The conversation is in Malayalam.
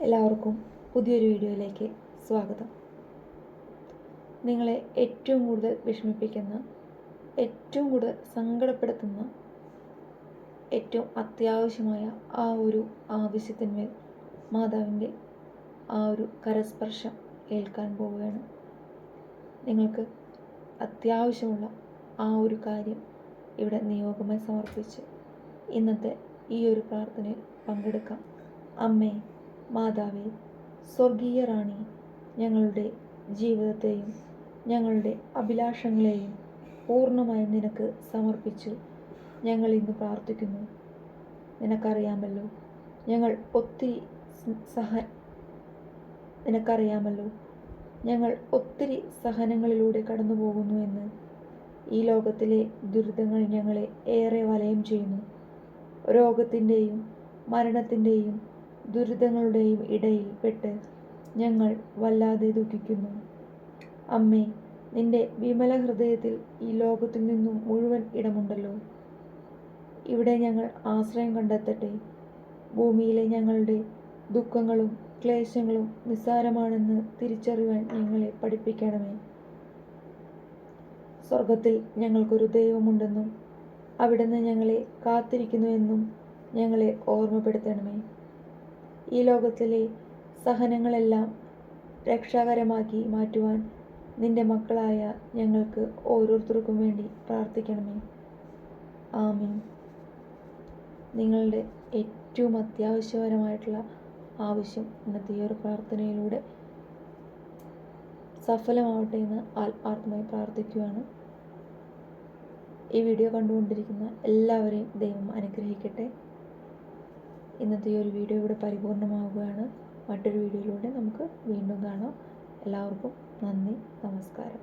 എല്ലാവർക്കും പുതിയൊരു വീഡിയോയിലേക്ക് സ്വാഗതം. നിങ്ങളെ ഏറ്റവും കൂടുതൽ വിഷമിപ്പിക്കുന്ന, ഏറ്റവും കൂടുതൽ സങ്കടപ്പെടുത്തുന്ന, ഏറ്റവും അത്യാവശ്യമായ ആ ഒരു ആവശ്യത്തിന്മേൽ മാതാവിൻ്റെ ആ ഒരു കരസ്പർശം ഏൽക്കാൻ പോവുകയാണ്. നിങ്ങൾക്ക് അത്യാവശ്യമുള്ള ആ ഒരു കാര്യം ഇവിടെ നിയോഗമായി സമർപ്പിച്ച് ഇന്നത്തെ ഈ ഒരു പ്രാർത്ഥനയിൽ പങ്കെടുക്കാം. അമ്മേ, മാതാവേ, സ്വർഗീയ റാണി, ഞങ്ങളുടെ ജീവിതത്തെയും ഞങ്ങളുടെ അഭിലാഷങ്ങളെയും പൂർണ്ണമായും നിനക്ക് സമർപ്പിച്ചു ഞങ്ങൾ ഇന്ന് പ്രാർത്ഥിക്കുന്നു. നിനക്കറിയാമല്ലോ ഞങ്ങൾ ഒത്തിരി സഹനങ്ങളിലൂടെ കടന്നു പോകുന്നു എന്ന്. ഈ ലോകത്തിലെ ദുരിതങ്ങൾ ഞങ്ങളെ ഏറെ വലയം ചെയ്യുന്നു. രോഗത്തിൻ്റെയും മരണത്തിൻ്റെയും ദുരിതങ്ങളുടെയും ഇടയിൽ പെട്ട് ഞങ്ങൾ വല്ലാതെ ദുഃഖിക്കുന്നു. അമ്മേ, നിന്റെ വിമല ഹൃദയത്തിൽ ഈ ലോകത്തിൽ നിന്നും മുഴുവൻ ഇടമുണ്ടല്ലോ. ഇവിടെ ഞങ്ങൾ ആശ്രയം കണ്ടെത്തട്ടെ. ഭൂമിയിലെ ഞങ്ങളുടെ ദുഃഖങ്ങളും ക്ലേശങ്ങളും നിസ്സാരമാണെന്ന് തിരിച്ചറിയാൻ ഞങ്ങളെ പഠിപ്പിക്കണമേ. സ്വർഗത്തിൽ ഞങ്ങൾക്കൊരു ദൈവമുണ്ടെന്നും അവിടുന്ന് ഞങ്ങളെ കാത്തിരിക്കുന്നുവെന്നും ഞങ്ങളെ ഓർമ്മപ്പെടുത്തണമേ. ഈ ലോകത്തിലെ സഹനങ്ങളെല്ലാം രക്ഷാകരമാക്കി മാറ്റുവാൻ നിന്റെ മക്കളായ ഞങ്ങൾക്ക് ഓരോരുത്തർക്കും വേണ്ടി പ്രാർത്ഥിക്കണമേ. ആമീൻ. നിങ്ങളുടെ ഏറ്റവും അത്യാവശ്യപരമായിട്ടുള്ള ആവശ്യം ഇന്നത്തെ ഈ ഒരു പ്രാർത്ഥനയിലൂടെ സഫലമാവട്ടെ എന്ന് ആത്മാർത്ഥമായി പ്രാർത്ഥിക്കുകയാണ്. ഈ വീഡിയോ കണ്ടുകൊണ്ടിരിക്കുന്ന എല്ലാവരെയും ദൈവം അനുഗ്രഹിക്കട്ടെ. ഇന്നത്തെ ഈ ഒരു വീഡിയോ ഇവിടെ പരിപൂർണമാവുകയാണ്. മറ്റൊരു വീഡിയോയിലൂടെ നമുക്ക് വീണ്ടും കാണാം. എല്ലാവർക്കും നന്ദി, നമസ്കാരം.